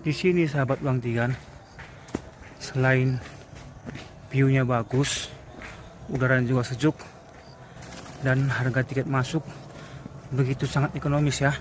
Di sini sahabat Bang Tigan, selain view-nya bagus, udaranya juga sejuk, dan harga tiket masuk begitu sangat ekonomis ya.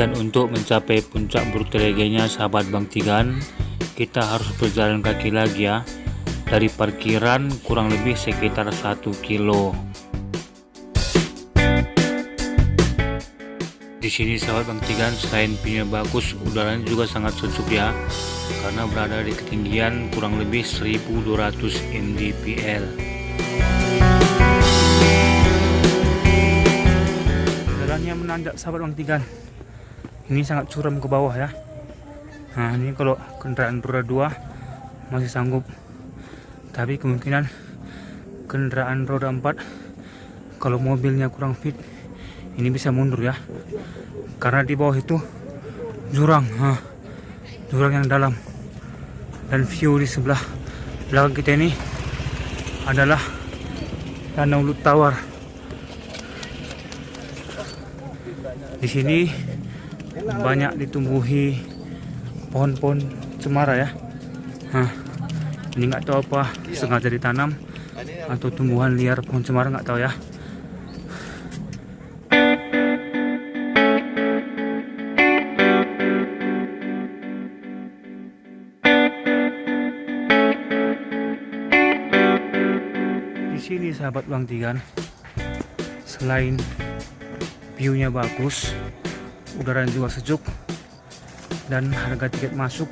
Dan untuk mencapai puncak Burtelegenya sahabat Bang Tigan, kita harus berjalan kaki lagi ya. Dari parkiran kurang lebih sekitar 1 kilo. Di sini sahabat Bang Tigan, selain view-nya bagus, udaranya juga sangat sejuk ya, karena berada di ketinggian kurang lebih 1200 mdpl. Jalannya menanjak sahabat Bang Tigan. Ini sangat curam ke bawah ya. Nah, ini kalau kendaraan roda 2 masih sanggup, tapi kemungkinan kendaraan roda 4 kalau mobilnya kurang fit ini bisa mundur ya, karena di bawah itu jurang, jurang yang dalam. Dan view di sebelah belakang kita ini adalah Danau Tawar. Di sini banyak ditumbuhi pohon-pohon cemara ya. Ini nggak tahu apa sengaja ditanam atau tumbuhan liar pohon cemara, nggak tahu ya. Di sini sahabat Bang Tigan, selain view-nya bagus, udaranya juga sejuk, dan harga tiket masuk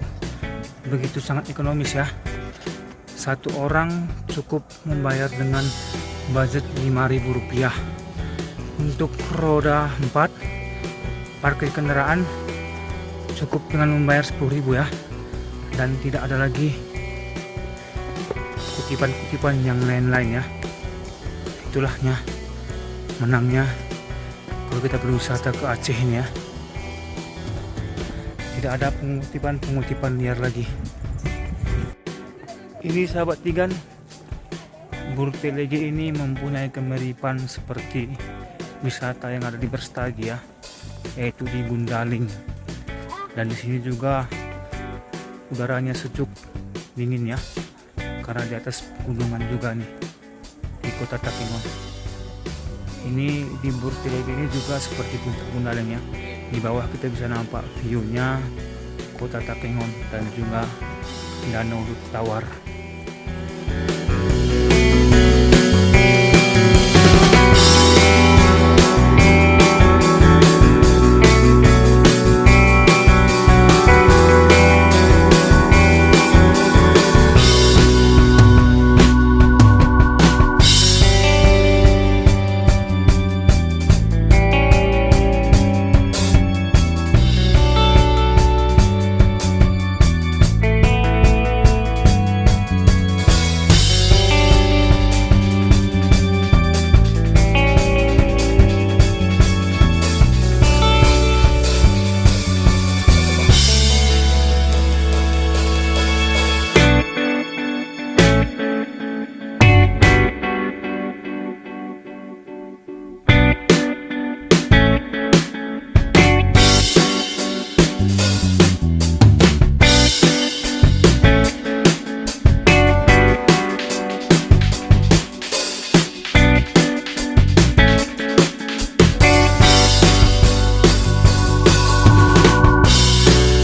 begitu sangat ekonomis ya. Satu orang cukup membayar dengan budget Rp5.000. Untuk roda 4 parkir kendaraan cukup dengan membayar Rp10.000 ya. Dan tidak ada lagi kutipan-kutipan yang lain-lain ya. Itulahnya menangnya kalau kita berwisata ke Aceh ini ya. Tidak ada pengutipan liar lagi. Ini sahabat Tigan, Burtelege ini mempunyai kemiripan seperti wisata yang ada di Brastagi ya, yaitu di Gundaling. Dan di sini juga udaranya sejuk, dingin ya, karena di atas gunungan juga nih di kota Takengon. Ini di Burtelege ini juga seperti puncak Gundaling ya. Di bawah kita bisa nampak view-nya kota Takengon dan juga Danau Tawar.